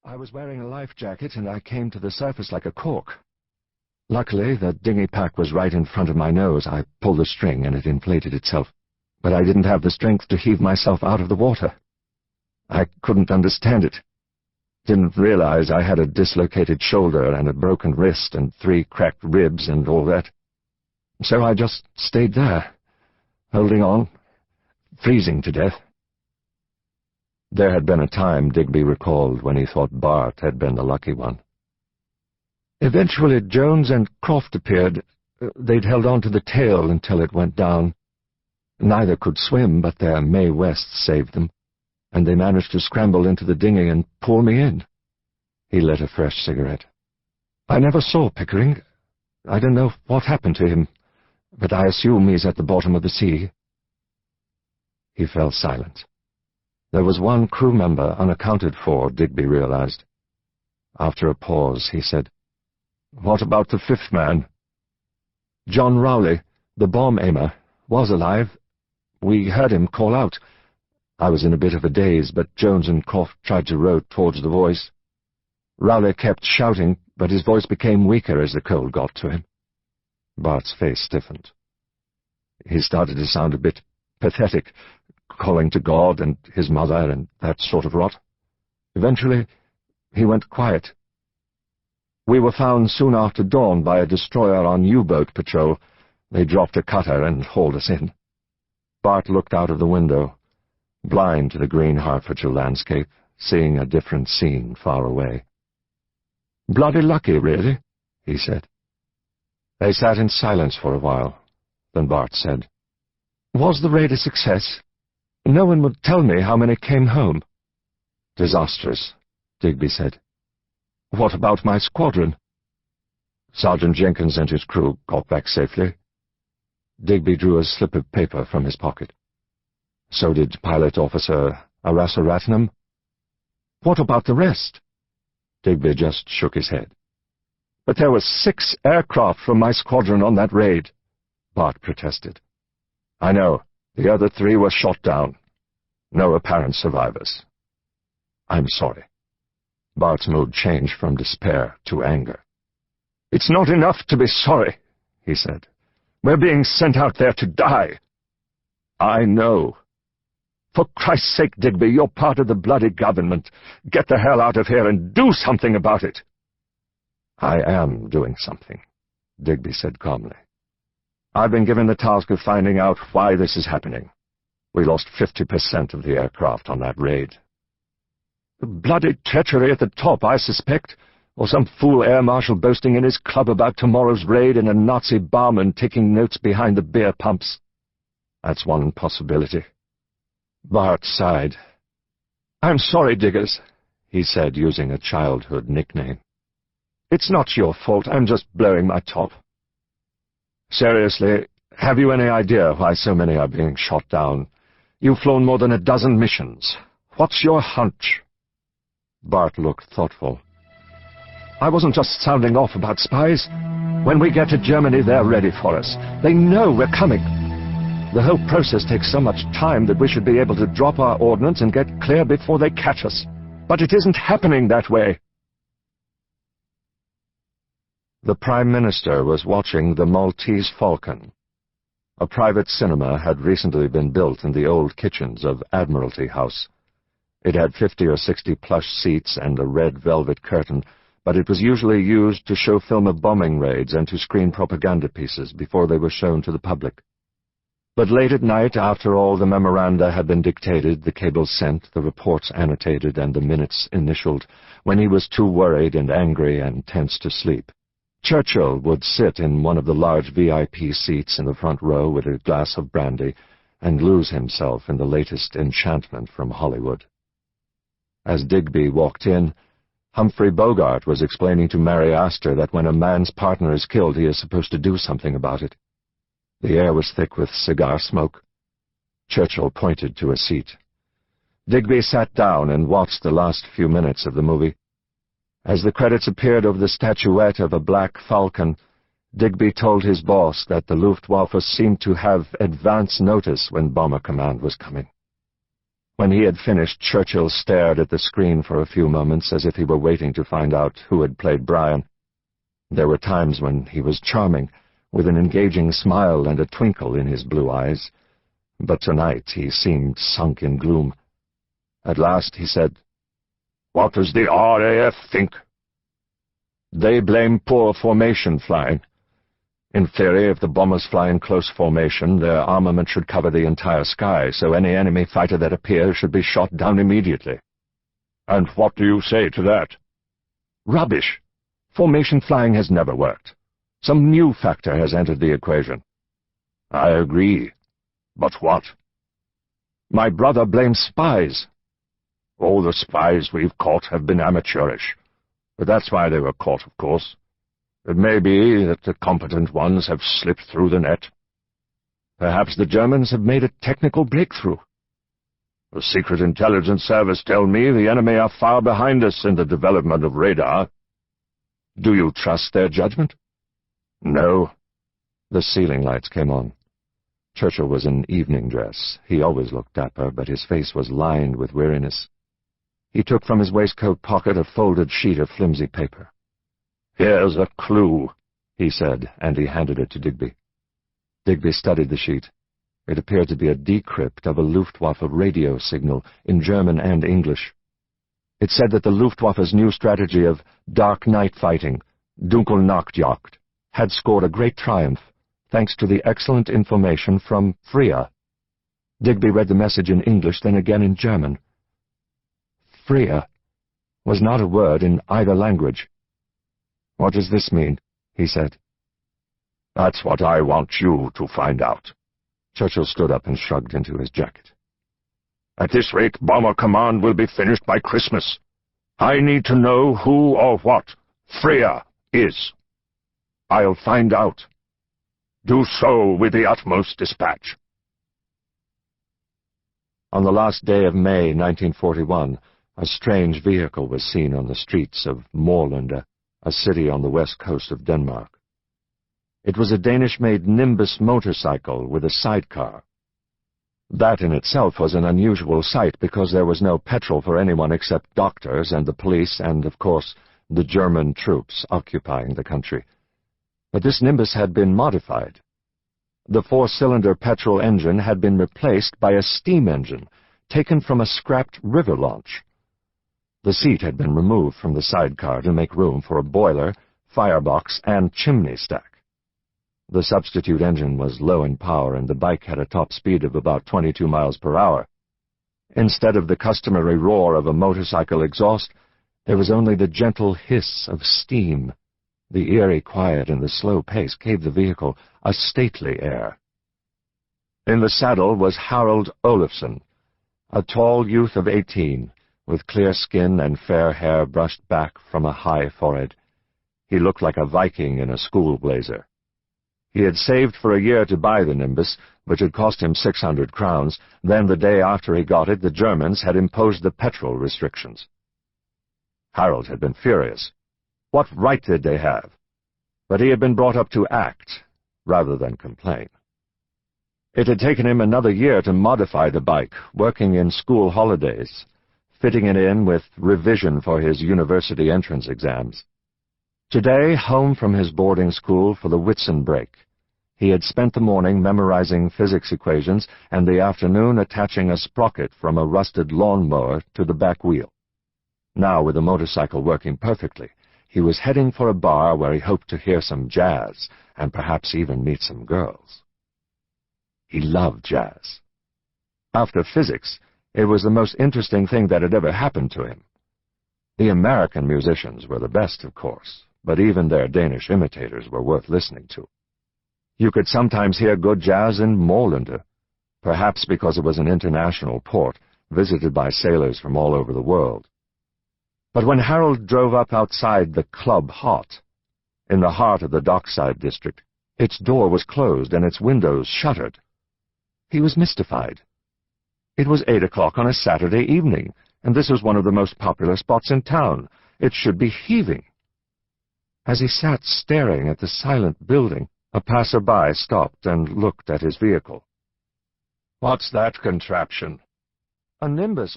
I was wearing a life jacket and I came to the surface like a cork. Luckily, the dinghy pack was right in front of my nose. I pulled the string and it inflated itself, but I didn't have the strength to heave myself out of the water. I couldn't understand it. Didn't realize I had a dislocated shoulder and a broken wrist and 3 cracked ribs and all that. So I just stayed there, holding on, freezing to death. There had been a time, Digby recalled, when he thought Bart had been the lucky one. Eventually Jones and Croft appeared. They'd held on to the tail until it went down. Neither could swim, but their Mae West saved them, and they managed to scramble into the dinghy and pull me in. He lit a fresh cigarette. I never saw Pickering. I don't know what happened to him, but I assume he's at the bottom of the sea. He fell silent. There was one crew member unaccounted for, Digby realized. After a pause, he said, "What about the 5th man?" "John Rowley, the bomb-aimer, was alive. We heard him call out. I was in a bit of a daze, but Jones and Croft tried to row towards the voice. Rowley kept shouting, but his voice became weaker as the cold got to him." Bart's face stiffened. "He started to sound a bit pathetic, calling to God and his mother and that sort of rot. Eventually, he went quiet. We were found soon after dawn by a destroyer on U-boat patrol. They dropped a cutter and hauled us in." Bart looked out of the window, blind to the green Hertfordshire landscape, seeing a different scene far away. "Bloody lucky, really," he said. They sat in silence for a while. Then Bart said, "Was the raid a success? No one would tell me how many came home." "Disastrous," Digby said. "What about my squadron?" "Sergeant Jenkins and his crew got back safely." Digby drew a slip of paper from his pocket. "So did Pilot Officer Arasarathnam." "What about the rest?" Digby just shook his head. "But there were 6 aircraft from my squadron on that raid," Bart protested. "I know. The other 3 were shot down. No apparent survivors." "I'm sorry." Bart's mood changed from despair to anger. "It's not enough to be sorry," he said. "We're being sent out there to die." "I know. For Christ's sake, Digby, you're part of the bloody government. Get the hell out of here and do something about it." "I am doing something," Digby said calmly. "I've been given the task of finding out why this is happening. We lost 50% of the aircraft on that raid." "Bloody treachery at the top, I suspect, or some fool air marshal boasting in his club about tomorrow's raid and a Nazi barman taking notes behind the beer pumps." "That's one possibility." Bart sighed. "I'm sorry, Diggers," he said, using a childhood nickname. "It's not your fault. I'm just blowing my top." "Seriously, have you any idea why so many are being shot down? You've flown more than a dozen missions. What's your hunch?" Bart looked thoughtful. "I wasn't just sounding off about spies. When we get to Germany, they're ready for us. They know we're coming. The whole process takes so much time that we should be able to drop our ordnance and get clear before they catch us. But it isn't happening that way." The Prime Minister was watching The Maltese Falcon. A private cinema had recently been built in the old kitchens of Admiralty House. It had 50 or 60 plush seats and a red velvet curtain, but it was usually used to show film of bombing raids and to screen propaganda pieces before they were shown to the public. But late at night, after all the memoranda had been dictated, the cables sent, the reports annotated, and the minutes initialed, when he was too worried and angry and tense to sleep, Churchill would sit in one of the large VIP seats in the front row with a glass of brandy and lose himself in the latest enchantment from Hollywood. As Digby walked in, Humphrey Bogart was explaining to Mary Astor that when a man's partner is killed, he is supposed to do something about it. The air was thick with cigar smoke. Churchill pointed to a seat. Digby sat down and watched the last few minutes of the movie. As the credits appeared over the statuette of a black falcon, Digby told his boss that the Luftwaffe seemed to have advance notice when Bomber Command was coming. When he had finished, Churchill stared at the screen for a few moments as if he were waiting to find out who had played Brian. There were times when he was charming, with an engaging smile and a twinkle in his blue eyes, but tonight he seemed sunk in gloom. At last he said, "What does the RAF think?" "They blame poor formation flying. In theory, if the bombers fly in close formation, their armament should cover the entire sky, so any enemy fighter that appears should be shot down immediately." "And what do you say to that?" "Rubbish. Formation flying has never worked. Some new factor has entered the equation." "I agree. But what?" "My brother blames spies." "All the spies we've caught have been amateurish. But that's why they were caught, of course. It may be that the competent ones have slipped through the net. Perhaps the Germans have made a technical breakthrough. The Secret Intelligence Service tell me the enemy are far behind us in the development of radar." "Do you trust their judgment?" "No." The ceiling lights came on. Churchill was in evening dress. He always looked dapper, but his face was lined with weariness. He took from his waistcoat pocket a folded sheet of flimsy paper. "Here's a clue," he said, and he handed it to Digby. Digby studied the sheet. It appeared to be a decrypt of a Luftwaffe radio signal in German and English. It said that the Luftwaffe's new strategy of dark night fighting, Dunkelnachtjagd, had scored a great triumph, thanks to the excellent information from Freya. Digby read the message in English, then again in German. Freya was not a word in either language. "What does this mean?" he said. "That's what I want you to find out." Churchill stood up and shrugged into his jacket. "At this rate, Bomber Command will be finished by Christmas. I need to know who or what Freya is. I'll find out. Do so with the utmost dispatch." On the last day of May 1941, a strange vehicle was seen on the streets of Målunda, a city on the west coast of Denmark. It was a Danish-made Nimbus motorcycle with a sidecar. That in itself was an unusual sight because there was no petrol for anyone except doctors and the police and, of course, the German troops occupying the country. But this Nimbus had been modified. The four-cylinder petrol engine had been replaced by a steam engine taken from a scrapped river launch. The seat had been removed from the sidecar to make room for a boiler, firebox, and chimney stack. The substitute engine was low in power, and the bike had a top speed of about 22 miles per hour. Instead of the customary roar of a motorcycle exhaust, there was only the gentle hiss of steam. The eerie quiet and the slow pace gave the vehicle a stately air. In the saddle was Harold Olafsson, a tall youth of 18, with clear skin and fair hair brushed back from a high forehead. He looked like a Viking in a school blazer. He had saved for a year to buy the Nimbus, which had cost him 600 crowns. Then, the day after he got it, the Germans had imposed the petrol restrictions. Harold had been furious. What right did they have? But he had been brought up to act, rather than complain. It had taken him another year to modify the bike, working in school holidays, fitting it in with revision for his university entrance exams. Today, home from his boarding school for the Whitsun break, he had spent the morning memorizing physics equations and the afternoon attaching a sprocket from a rusted lawnmower to the back wheel. Now, with the motorcycle working perfectly, he was heading for a bar where he hoped to hear some jazz and perhaps even meet some girls. He loved jazz. After physics, it was the most interesting thing that had ever happened to him. The American musicians were the best, of course, but even their Danish imitators were worth listening to. You could sometimes hear good jazz in Målunda, perhaps because it was an international port visited by sailors from all over the world. But when Harold drove up outside the Club Hot, in the heart of the dockside district, its door was closed and its windows shuttered. He was mystified. It was 8 o'clock on a Saturday evening, and this was one of the most popular spots in town. It should be heaving. As he sat staring at the silent building, a passer-by stopped and looked at his vehicle. "What's that contraption?" A nimbus